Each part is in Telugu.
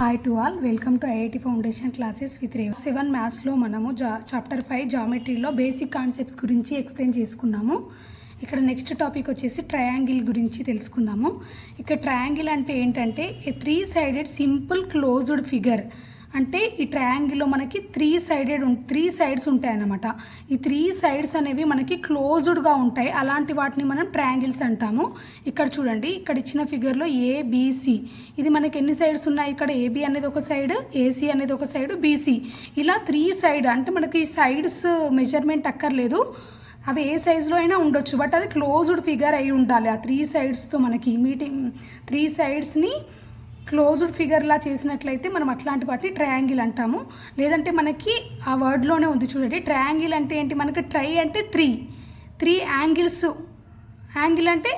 Hi to all, welcome to IIT foundation classes with rave. 7 మ్యాథ్స్లో మనము చాప్టర్ 5 జామెట్రీలో బేసిక్ కాన్సెప్ట్స్ గురించి ఎక్స్ప్లెయిన్ చేసుకున్నాము. ఇక్కడ నెక్స్ట్ టాపిక్ వచ్చేసి ట్రయాంగిల్ గురించి తెలుసుకుందాము. ఇక్కడ ట్రయాంగిల్ అంటే ఏంటంటే ఏ 3 సైడెడ్ సింపుల్ క్లోజ్డ్ ఫిగర్. అంటే ఈ ట్రయాంగిల్లో మనకి 3 సైడ్స్ ఉంటాయన్నమాట. ఈ 3 సైడ్స్ అనేవి మనకి క్లోజ్డ్గా ఉంటాయి. అలాంటి వాటిని మనం ట్రయాంగిల్స్ అంటాము. ఇక్కడ చూడండి, ఇక్కడ ఇచ్చిన ఫిగర్లో ఏబిసి, ఇది మనకి ఎన్ని సైడ్స్ ఉన్నాయి? ఇక్కడ ఏబి అనేది ఒక సైడ్, ఏసీ అనేది ఒక సైడ్, బీసీ, ఇలా 3 సైడ్. అంటే మనకి సైడ్స్ మెజర్మెంట్ అక్కర్లేదు, అవి ఏ సైజులో అయినా ఉండొచ్చు, బట్ అది క్లోజ్డ్ ఫిగర్ అయి ఉండాలి. ఆ 3 సైడ్స్తో మనకి 3 సైడ్స్ని క్లోజ్డ్ ఫిగర్లా చేసినట్లయితే మనం అట్లాంటి వాటిని ట్రయాంగిల్ అంటాము. లేదంటే మనకి ఆ వర్డ్లోనే ఉంది చూడండి, ట్రయాంగిల్ అంటే ఏంటి? మనకి ట్రై అంటే 3 యాంగిల్స్. యాంగిల్ అంటే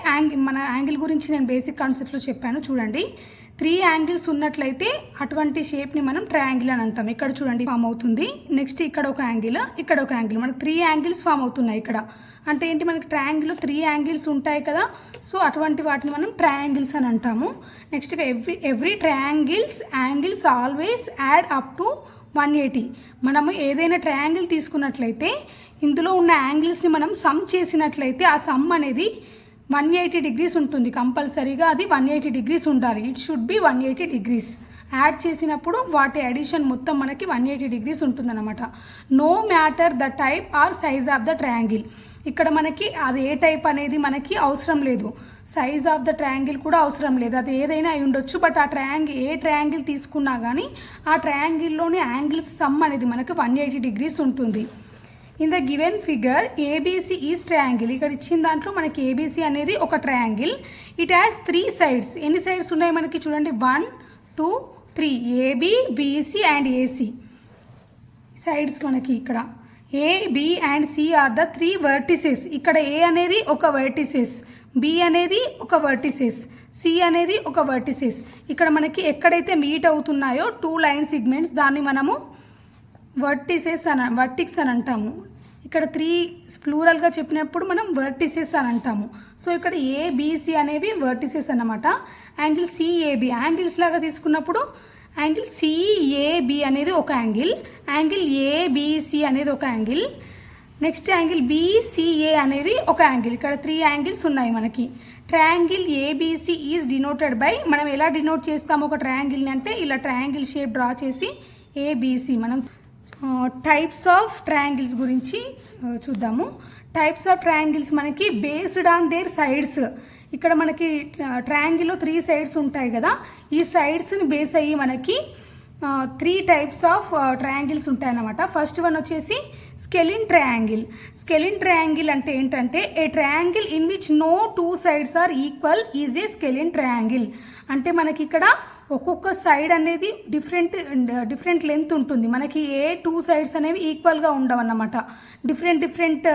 మన యాంగిల్ గురించి నేను బేసిక్ కాన్సెప్ట్లో చెప్పాను చూడండి. 3 యాంగిల్స్ ఉన్నట్లయితే అటువంటి షేప్ని మనం ట్రయాంగిల్ అని అంటాం. ఇక్కడ చూడండి ఫామ్ అవుతుంది. నెక్స్ట్ ఇక్కడ ఒక యాంగిల్, ఇక్కడ ఒక యాంగిల్, మనకు 3 యాంగిల్స్ ఫామ్ అవుతున్నాయి ఇక్కడ. అంటే ఏంటి? మనకి ట్రయాంగిల్లో 3 యాంగిల్స్ ఉంటాయి కదా, సో అటువంటి వాటిని మనం ట్రయాంగిల్స్ అని అంటాము. Next every angles always add up to 180. మనము ఏదైనా ట్రయాంగిల్ తీసుకున్నట్లయితే ఇందులో ఉన్న యాంగిల్స్ని మనం సమ్ చేసినట్లయితే ఆ సమ్ అనేది 180 డిగ్రీస్ ఉంటుంది. కంపల్సరీగా అది 180 డిగ్రీస్ ఉండాలి. It should be 180 degrees. Add చేసినప్పుడు వాటి అడిషన్ మొత్తం మనకి 180 డిగ్రీస్ ఉంటుందన్నమాట. No matter the type or size of the triangle. ఇక్కడ మనకి అది ఏ టైప్ అనేది మనకి అవసరం లేదు, సైజ్ ఆఫ్ ద ట్రయాంగిల్ కూడా అవసరం లేదు. అది ఏదైనా అయి ఉండొచ్చు, బట్ ఆ ఏ ట్రయాంగిల్ తీసుకున్నా కానీ ఆ ట్రయాంగిల్లోని యాంగిల్స్ సమ్ అనేది మనకి 180 డిగ్రీస్ ఉంటుంది. In the given figure ABC is triangle. ఇక్కడ ఇచ్చిన దాంట్లో మనకి ఏబిసి అనేది ఒక ట్రయాంగిల్. It has 3 sides. ఎన్ని సైడ్స్ ఉన్నాయి మనకి చూడండి? 1, 2, 3. AB, BC and AC sides మనకి ఇక్కడ. A, B and C are the 3 vertices. ఇక్కడ ఏ అనేది ఒక వర్టిసెస్, బి అనేది ఒక వర్టిసెస్, సి అనేది ఒక వర్టిసెస్. ఇక్కడ మనకి ఎక్కడైతే మీట్ అవుతున్నాయో 2 లైన్ సిగ్మెంట్స్, దాన్ని మనము వర్టిక్స్ అని అంటాము. ఇక్కడ 3 ప్లూరల్గా చెప్పినప్పుడు మనం వర్టిసెస్ అని అంటాము. సో ఇక్కడ ఏబిసి అనేవి వర్టిసెస్ అన్నమాట. యాంగిల్ సిఏబి యాంగిల్స్ లాగా తీసుకున్నప్పుడు యాంగిల్ సిఏబి అనేది ఒక యాంగిల్, యాంగిల్ ఏబిసి అనేది ఒక యాంగిల్, నెక్స్ట్ యాంగిల్ బిసిఏ అనేది ఒక యాంగిల్. ఇక్కడ 3 యాంగిల్స్ ఉన్నాయి మనకి. Triangle ABC is denoted by, మనం ఎలా డినోట్ చేస్తాము ఒక ట్రయాంగిల్ని అంటే ఇలా ట్రయాంగిల్ షేప్ డ్రా చేసి ఏబిసి. మనం టైప్స్ ఆఫ్ ట్రయాంగిల్స్ గురించి చూద్దాము. టైప్స్ ఆఫ్ ట్రయాంగిల్స్ మనకి బేస్డ్ ఆన్ దేర్ సైడ్స్. ఇక్కడ మనకి ట్రయాంగిల్లో 3 సైడ్స్ ఉంటాయి కదా, ఈ సైడ్స్ని బేస్ అయ్యి మనకి 3 టైప్స్ ఆఫ్ ట్రయాంగిల్స్ ఉంటాయన్నమాట. ఫస్ట్ వన్ వచ్చేసి స్కెలిన్ ట్రయాంగిల్. స్కెలిన్ ట్రయాంగిల్ అంటే ఏంటంటే a triangle in which no 2 sides are equal is a scalene triangle. అంటే మనకి ఇక్కడ ఒక్కొక్క సైడ్ అనేది డిఫరెంట్ లెంత్ ఉంటుంది. మనకి ఏ 2 సైడ్స్ అనేవి ఈక్వల్గా ఉండవు అన్నమాట, డిఫరెంట్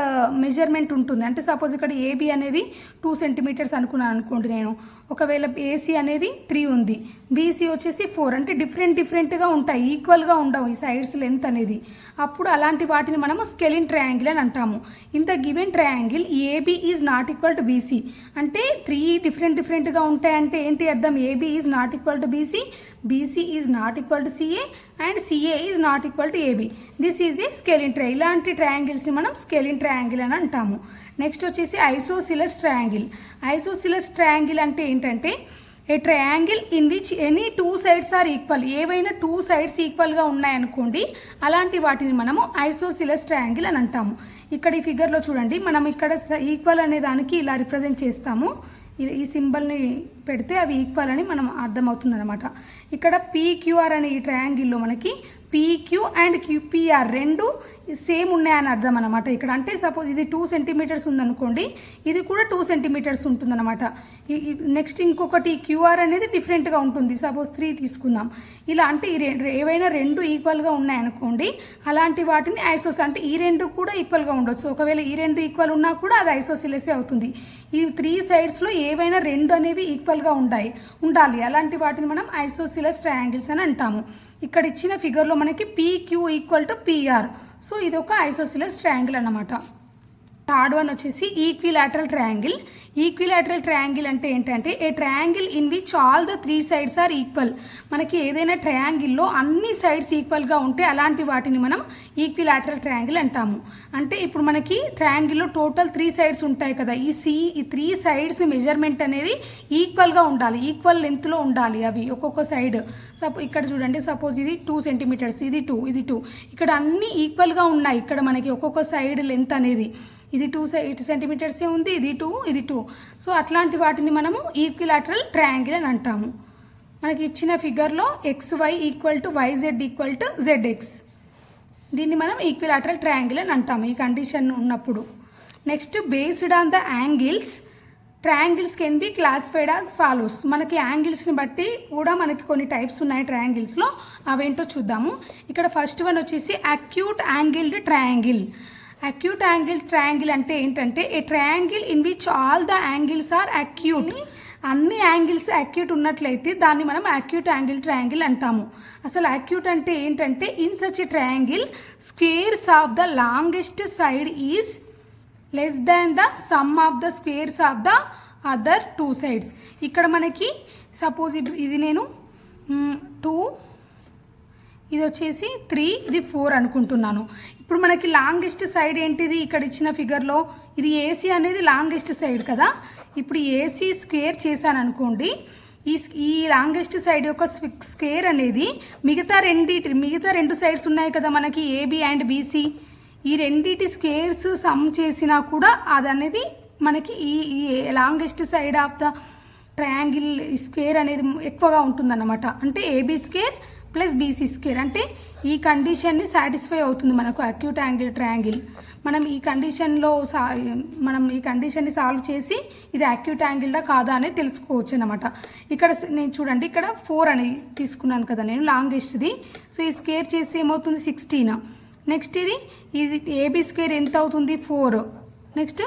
మెజర్మెంట్ ఉంటుంది. అంటే సపోజ్ ఇక్కడ ఏబి అనేది 2 సెంటీమీటర్స్ అనుకున్నాను అనుకోండి నేను, ఒకవేళ ఏసీ అనేది 3 ఉంది, బీసీ వచ్చేసి 4. అంటే డిఫరెంట్గా ఉంటాయి, ఈక్వల్గా ఉండవు ఈ సైడ్స్ లెంత్ అనేది. అప్పుడు అలాంటి వాటిని మనము స్కెలిన్ ట్రయాంగిల్ అని అంటాము. In the given triangle AB is not equal to BC. అంటే 3 డిఫరెంట్గా ఉంటాయంటే ఏంటి అర్థం? AB is not equal to BC, BC is not equal to CA and CA is not equal to AB. This is a scalene triangle. ఇలాంటి ట్రయాంగిల్స్ని మనం స్కెలిన్ ట్రయాంగిల్ అని అంటాము. నెక్స్ట్ వచ్చేసి ఐసోసిలస్ ట్రయాంగిల్. ఐసోసిలస్ ట్రయాంగిల్ అంటే ఏంటంటే a triangle in which any 2 sides are equal. ఏవైనా 2 సైడ్స్ ఈక్వల్గా ఉన్నాయనుకోండి, అలాంటి వాటిని మనము ఐసోసిలస్ ట్రయాంగిల్ అని అంటాము. ఇక్కడ ఈ ఫిగర్లో చూడండి, మనం ఇక్కడ ఈక్వల్ అనే దానికి ఇలా రిప్రజెంట్ చేస్తాము. ఈ సింబల్ని పెడితే అవి ఈక్వల్ అని మనం అర్థమవుతుంది అనమాట. ఇక్కడ పీక్యూఆర్ అనే ఈ ట్రయాంగిల్లో మనకి పీక్యూ అండ్ క్యూపీఆర్ 2 సేమ్ ఉన్నాయని అర్థం అనమాట ఇక్కడ. అంటే సపోజ్ ఇది 2 సెంటీమీటర్స్ ఉందనుకోండి, ఇది కూడా 2 సెంటీమీటర్స్ ఉంటుందన్నమాట. నెక్స్ట్ ఇంకొకటి క్యూఆర్ అనేది డిఫరెంట్గా ఉంటుంది, సపోజ్ 3 తీసుకుందాం. ఇలా అంటే ఏవైనా 2 ఈక్వల్గా ఉన్నాయనుకోండి, అలాంటి వాటిని అంటే ఈ 2 కూడా ఈక్వల్గా ఉండొచ్చు. ఒకవేళ ఈ 2 ఈక్వల్ ఉన్నా కూడా అది ఐసోసిలసే అవుతుంది. ఈ 3 సైడ్స్లో ఏవైనా 2 అనేవి ఈక్వల్గా ఉండాలి. అలాంటి వాటిని మనం ఐసోసిలస్ ట్రయాంగిల్స్ అని అంటాము. ఇక్కడ ఇచ్చిన ఫిగర్లో మనకి PQ equal to PR. So ఇది ఒక ఐసోసిలస్ ట్రయాంగిల్ అన్నమాట. థర్డ్ వన్ వచ్చేసి ఈక్విలాటరల్ ట్రయాంగిల్. ఈక్విలాటరల్ ట్రయాంగిల్ అంటే ఏంటంటే a triangle in which all the 3 sides are equal. మనకి ఏదైనా ట్రయాంగిల్లో అన్ని సైడ్స్ ఈక్వల్గా ఉంటే అలాంటి వాటిని మనం ఈక్విలాటరల్ ట్రయాంగిల్ అంటాము. అంటే ఇప్పుడు మనకి ట్రయాంగిల్లో టోటల్ 3 సైడ్స్ ఉంటాయి కదా, ఈ 3 సైడ్స్ మెజర్మెంట్ అనేది ఈక్వల్గా ఉండాలి, ఈక్వల్ లెంత్లో ఉండాలి అవి ఒక్కొక్క సైడ్. ఇక్కడ చూడండి, సపోజ్ ఇది 2 సెంటీమీటర్స్, ఇది 2, ఇది 2, ఇక్కడ అన్నీ ఈక్వల్గా ఉన్నాయి. ఇక్కడ మనకి ఒక్కొక్క సైడ్ లెంత్ అనేది ఇది 2 సెంటీమీటర్సే ఉంది, ఇది 2, ఇది 2. సో అట్లాంటి వాటిని మనము ఈక్విలాటరల్ ట్రయాంగిల్ అని అంటాము. మనకి ఇచ్చిన ఫిగర్లో XY equal to YZ equal to ZX, దీన్ని మనం ఈక్విలాటరల్ ట్రయాంగిల్ అని అంటాము ఈ కండిషన్ ఉన్నప్పుడు. Next based on the angles triangles can be classified as follows. మనకి యాంగిల్స్ని బట్టి కూడా మనకి కొన్ని టైప్స్ ఉన్నాయి ట్రయాంగిల్స్లో, అవేంటో చూద్దాము. ఇక్కడ ఫస్ట్ వన్ వచ్చేసి acute angled triangle. Acute angle triangle అంటే ఏంటంటే a triangle in which all the angles are acute. అన్ని యాంగిల్స్ అక్యూట్ ఉన్నట్లయితే దాన్ని మనం అక్యూట్ యాంగిల్ ట్రయాంగిల్ అంటాము. అసలు అక్యూట్ అంటే ఏంటంటే in such a triangle squares of the longest side is less than the sum of the squares of the other 2 sides. ఇక్కడ మనకి సపోజ్ ఇది నేను 2, ఇది వచ్చేసి 3, ఇది 4 అనుకుంటున్నాను. ఇప్పుడు మనకి లాంగెస్ట్ సైడ్ ఏంటిది, ఇక్కడ ఇచ్చిన ఫిగర్లో ఇది AC అనేది లాంగెస్ట్ సైడ్ కదా. ఇప్పుడు AC స్క్వేర్ చేశాను అనుకోండి, ఈ లాంగెస్ట్ సైడ్ యొక్క స్క్వేర్ అనేది మిగతా 2 సైడ్స్ ఉన్నాయి కదా మనకి AB అండ్ BC, ఈ రెండిటి స్క్వేర్స్ సమ్ చేసినా కూడా అది అనేది మనకి ఈ longest side of the triangle square అనేది ఎక్కువగా ఉంటుందన్నమాట. అంటే AB square plus BC square అంటే ఈ కండిషన్ని సాటిస్ఫై అవుతుంది మనకు అక్యూట్ యాంగిల్ ట్రయాంగిల్. మనం ఈ కండిషన్ని సాల్వ్ చేసి ఇది అక్యూట్ యాంగిల్డా కాదా అనేది తెలుసుకోవచ్చు అన్నమాట. ఇక్కడ నేను చూడండి, ఇక్కడ 4 అని తీసుకున్నాను కదా నేను లాంగెస్ట్ది. సో ఈ స్క్వేర్ చేసి ఏమవుతుంది 16. నెక్స్ట్ ఇది AB స్క్వేర్ ఎంత అవుతుంది 4, నెక్స్ట్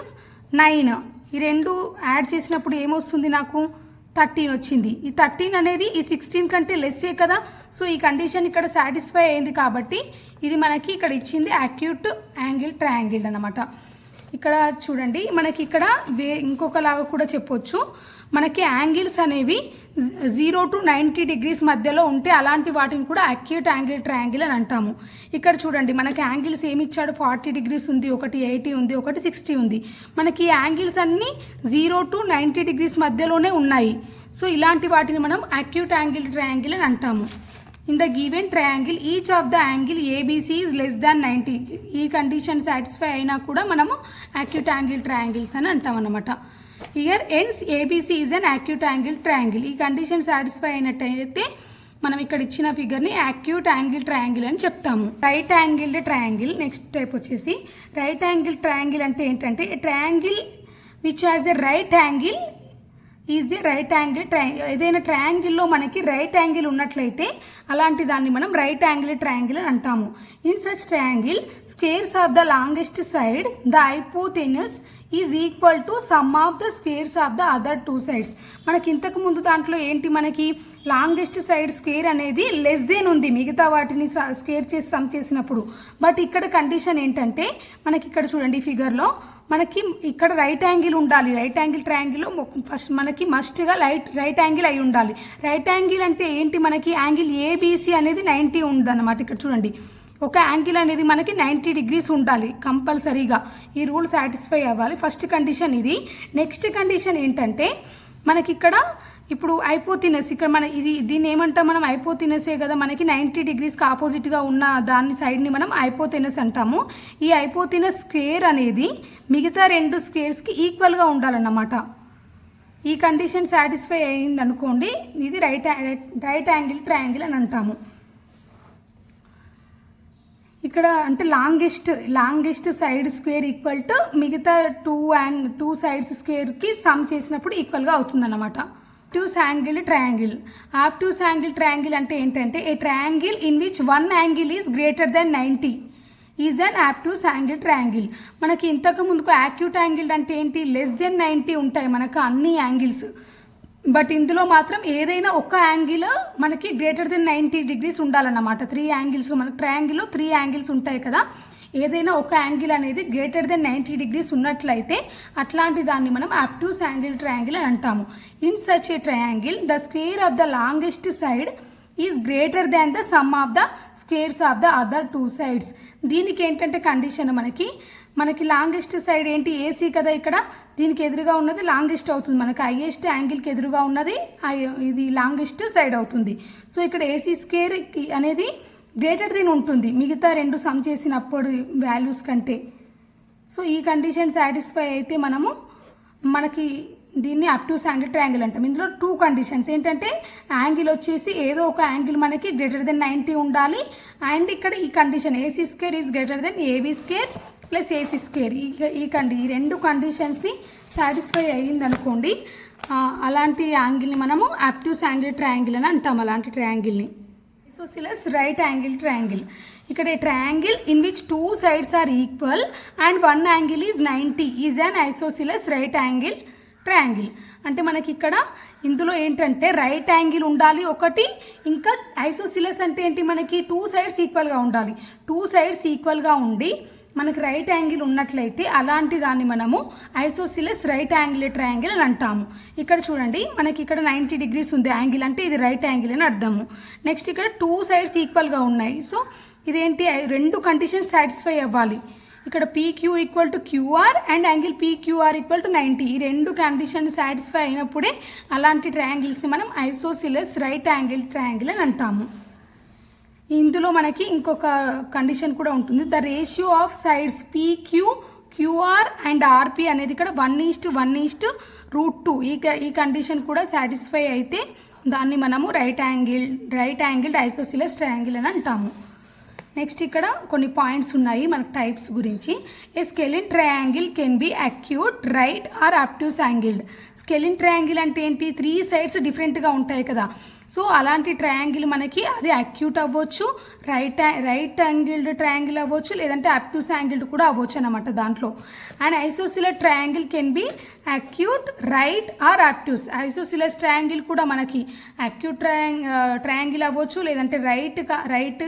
9. ఈ రెండు యాడ్ చేసినప్పుడు ఏమొస్తుంది నాకు 13 వచ్చింది. ఈ 13 అనేది ఈ 16 కంటే లెస్సే కదా. సో ఈ కండిషన్ ఇక్కడ సాటిస్ఫై అయింది కాబట్టి ఇది మనకి ఇక్కడ ఇచ్చింది అక్యూట్ యాంగిల్ ట్రయాంగిల్ అన్నమాట. ఇక్కడ చూడండి, మనకి ఇక్కడ ఇంకొకలాగా కూడా చెప్పొచ్చు. మనకి యాంగిల్స్ అనేవి 0 to 90 degrees మధ్యలో ఉంటే అలాంటి వాటిని కూడా అక్యూట్ యాంగిల్ ట్రయాంగిల్ అని అంటాము. ఇక్కడ చూడండి, మనకి యాంగిల్స్ ఏమి ఇచ్చాడు, 40 degrees ఉంది, ఒకటి 80 ఉంది, ఒకటి 60 ఉంది. మనకి యాంగిల్స్ అన్నీ 0 to 90 degrees మధ్యలోనే ఉన్నాయి. సో ఇలాంటి వాటిని మనం అక్యూట్ యాంగిల్ ట్రయాంగిల్ అని అంటాము. In the given triangle each of the angle ABC is less than 90. ఈ కండిషన్ సాటిస్ఫై అయినా కూడా మనము అక్యూట్ యాంగిల్ ట్రయాంగిల్స్ అని అంటాం అన్నమాట. Here hence ABC is an acute angle triangle. ఈ కండిషన్ సాటిస్ఫై అయినట్టయితే మనం ఇక్కడ ఇచ్చిన ఫిగర్ని అక్యూట్ యాంగిల్ ట్రయాంగిల్ అని చెప్తాము. Right angled triangle next type వచ్చేసి రైట్ యాంగిల్ ట్రయాంగిల్ అంటే ఏంటంటే triangle which has a right angle is a right angle triangle. ఏదైనా ట్రయాంగిల్లో మనకి రైట్ యాంగిల్ ఉన్నట్లయితే అలాంటి దాన్ని మనం రైట్ యాంగిల్ ట్రయాంగిల్ అని అంటాము. In such triangle squares of the longest side the hypotenuse is equal to some of the squares of the other 2 sides. మనకి ఇంతకు ముందు దాంట్లో ఏంటి, మనకి లాంగెస్ట్ సైడ్ స్క్వేర్ అనేది లెస్ దెన్ ఉంది మిగతా వాటిని స్క్వేర్ చేసి సమ్ చేసినప్పుడు. బట్ ఇక్కడ కండిషన్ ఏంటంటే మనకి ఇక్కడ చూడండి ఫిగర్లో మనకి ఇక్కడ రైట్ యాంగిల్ ఉండాలి. రైట్ యాంగిల్ ట్రయాంగిల్లో ఫస్ట్ మనకి మస్ట్గా రైట్ యాంగిల్ అయి ఉండాలి. రైట్ యాంగిల్ అంటే ఏంటి, మనకి యాంగిల్ ABC అనేది 90 ఉందన్నమాట. ఇక్కడ చూడండి, ఒక యాంగిల్ అనేది మనకి 90 degrees ఉండాలి కంపల్సరీగా. ఈ రూల్ సాటిస్ఫై అవ్వాలి. ఫస్ట్ కండిషన్ ఇది. నెక్స్ట్ కండిషన్ ఏంటంటే మనకి ఇక్కడ ఇప్పుడు హైపోథినస్, ఇక్కడ దీన్ని ఏమంటాం మనం, హైపోథినసే కదా. మనకి 90 degreesకి ఆపోజిట్గా ఉన్న దాని సైడ్ని మనం హైపోథినస్ అంటాము. ఈ హైపోథినస్ స్క్వేర్ అనేది మిగతా 2 స్క్వేర్స్కి ఈక్వల్గా ఉండాలన్నమాట. ఈ కండిషన్ సాటిస్ఫై అయింది అనుకోండి, ఇది రైట్ యాంగిల్ ట్రయాంగిల్ అని అంటాము. ఇక్కడ అంటే longest side square equal to మిగతా 2 సైడ్స్ స్క్వేర్కి సమ్ చేసినప్పుడు ఈక్వల్గా అవుతుందన్నమాట. Obtuse angle triangle. Obtuse angle triangle అంటే ఏంటంటే a triangle in which one angle is greater than 90 is an obtuse angle triangle. మనకి ఇంతకు ముందుకు యాక్యూట్ యాంగిల్ అంటే ఏంటి, లెస్ దెన్ 90 ఉంటాయి మనకు అన్ని యాంగిల్స్. బట్ ఇందులో మాత్రం ఏదైనా ఒక యాంగిల్ మనకి గ్రేటర్ దెన్ 90 degrees ఉండాలన్నమాట. 3 యాంగిల్స్ మనకి ట్రయాంగిల్లో 3 యాంగిల్స్ ఉంటాయి కదా. ఏదైనా ఒక యాంగిల్ అనేది గ్రేటర్ దెన్ 90 degrees ఉన్నట్లయితే అట్లాంటి దాన్ని మనం అబ్ట్యూస్ యాంగిల్ ట్రయాంగిల్ అని అంటాము. In such a triangle the square of the longest side is greater than the sum of the squares of the other 2 sides. దీనికి ఏంటంటే కండిషన్ మనకి లాంగెస్ట్ సైడ్ ఏంటి ఏసీ కదా, ఇక్కడ దీనికి ఎదురుగా ఉన్నది లాంగెస్ట్ అవుతుంది, మనకి హైయెస్ట్ యాంగిల్కి ఎదురుగా ఉన్నది ఇది లాంగెస్ట్ సైడ్ అవుతుంది. సో ఇక్కడ ఏసీ స్క్వేర్ అనేది గ్రేటర్ దెన్ ఉంటుంది మిగతా రెండు సమ్ చేసినప్పుడు వాల్యూస్ కంటే. సో ఈ కండిషన్ సాటిస్ఫై అయితే మనకి దీన్ని అబ్ట్యూస్ యాంగిల్ ట్రయాంగిల్ అంటాం. ఇందులో 2 కండిషన్స్ ఏంటంటే యాంగిల్ వచ్చేసి ఏదో ఒక యాంగిల్ మనకి గ్రేటర్ దెన్ 90 ఉండాలి, అండ్ ఇక్కడ ఈ condition AC square is greater then AB square plus AC square. ఈ 2 కండిషన్స్ని సాటిస్ఫై అయ్యిందనుకోండి, అలాంటి యాంగిల్ని మనము అబ్ట్యూస్ యాంగిల్ ట్రయాంగిల్ అని అంటాం. అలాంటి ట్రయాంగిల్ని ఐసోసిలస్ రైట్ యాంగిల్ ట్రయాంగిల్. ఇక్కడ triangle in which 2 sides are equal and 1 angle is 90 is an isosceles right angle triangle. అంటే మనకి ఇక్కడ ఇందులో ఏంటంటే రైట్ యాంగిల్ ఉండాలి ఒకటి, ఇంకా ఐసోసిలస్ అంటే ఏంటి, మనకి 2 sides ఈక్వల్గా ఉండాలి. 2 sides ఈక్వల్గా ఉండి మనకి రైట్ యాంగిల్ ఉన్నట్లయితే అలాంటి దాన్ని మనము ఐసోసిలస్ రైట్ యాంగిల్ ట్రయాంగిల్ అని అంటాము. ఇక్కడ చూడండి, మనకి ఇక్కడ 90 degrees ఉంది యాంగిల్, అంటే ఇది రైట్ యాంగిల్ అని అర్థము. నెక్స్ట్ ఇక్కడ 2 sides ఈక్వల్గా ఉన్నాయి. సో ఇదేంటి, 2 కండిషన్స్ సాటిస్ఫై అవ్వాలి. ఇక్కడ PQ equal to QR and angle PQR equal to 90. ఈ 2 కండిషన్ సాటిస్ఫై అయినప్పుడే అలాంటి ట్రయాంగిల్స్ని మనం ఐసోసిలస్ రైట్ యాంగిల్ ట్రయాంగిల్ అని అంటాము. ఇందులో మనకి ఇంకొక కండిషన్ కూడా ఉంటుంది. The ratio of sides PQ QR and RP అనేది ఇక్కడ 1:1:√2. ఈ కండిషన్ కూడా సాటిస్ఫై అయితే దాన్ని మనము రైట్ యాంగిల్డ్ ఐసోసిలస్ ట్రయాంగిల్ అని అంటాము. నెక్స్ట్ ఇక్కడ కొన్ని పాయింట్స్ ఉన్నాయి మనకు టైప్స్ గురించి. A scalene triangle can be acute, right or obtuse angled. Scalene triangle అంటే ఏంటి, 3 sides డిఫరెంట్గా ఉంటాయి కదా. సో అలాంటి ట్రయాంగిల్ మనకి అది అక్యూట్ అవ్వచ్చు, రైట్ యాంగిల్డ్ ట్రయాంగిల్ అవ్వచ్చు, లేదంటే అబ్ట్యూస్ యాంగిల్డ్ కూడా అవ్వచ్చు అనమాట దాంట్లో. And isosceles triangle can be acute, right or obtuse. Isosceles triangle కూడా మనకి అక్యూట్ ట్రయాంగిల్ అవ్వచ్చు, లేదంటే రైట్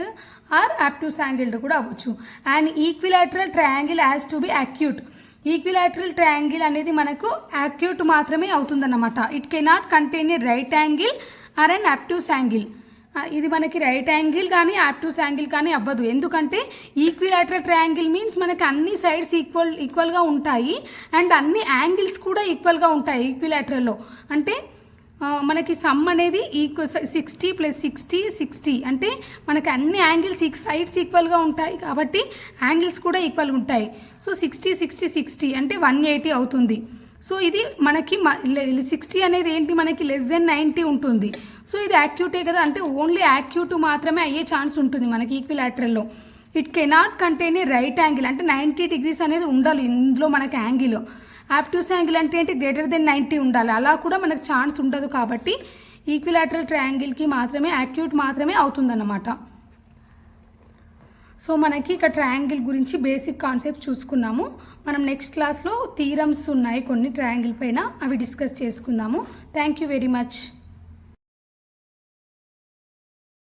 ఆర్ అబ్ట్యూస్ యాంగిల్డ్ కూడా అవ్వచ్చు. And equilateral triangle has to be acute. Equilateral triangle అనేది మనకు అక్యూట్ మాత్రమే అవుతుందన్నమాట. It cannot contain a right angle or an obtuse angle. ఇది మనకి రైట్ యాంగిల్ కానీ అబ్ట్యూస్ యాంగిల్ కానీ అవ్వదు. ఎందుకంటే ఈక్విలాటరల్ ట్రయాంగిల్ మీన్స్ మనకి అన్ని సైడ్స్ ఈక్వల్గా ఉంటాయి అండ్ అన్ని యాంగిల్స్ కూడా ఈక్వల్గా ఉంటాయి ఈక్విలాటరల్లో. అంటే మనకి సమ్ అనేది 60 + 60 60, అంటే మనకి అన్ని యాంగిల్స్ సైడ్స్ ఈక్వల్గా ఉంటాయి కాబట్టి యాంగిల్స్ కూడా ఈక్వల్గా ఉంటాయి. సో 60 60 60 అంటే 180 అవుతుంది. సో ఇది మనకి 60 అనేది ఏంటి, మనకి <90 ఉంటుంది. సో ఇది యాక్యూటే కదా, అంటే ఓన్లీ యాక్యూట్ మాత్రమే అయ్యే ఛాన్స్ ఉంటుంది మనకి ఈక్విలాటరల్లో. It cannot contain a right angle, అంటే 90 degrees అనేది ఉండాలి ఇందులో మనకి యాంగిల్. అబ్ట్యూస్ యాంగిల్ అంటే ఏంటి, గ్రేటర్ దెన్ 90 ఉండాలి. అలా కూడా మనకు ఛాన్స్ ఉండదు కాబట్టి ఈక్విలాటరల్ ట్రయాంగిల్కి మాత్రమే యాక్యూట్ మాత్రమే అవుతుందన్నమాట. సో మనకి ఇక్కడ ట్రయాంగిల్ గురించి బేసిక్ కాన్సెప్ట్ చూసుకున్నాము. మనం నెక్స్ట్ క్లాస్లో థీరమ్స్ ఉన్నాయి కొన్ని ట్రయాంగిల్ పైన, అవి డిస్కస్ చేసుకుందాము. Thank you very much.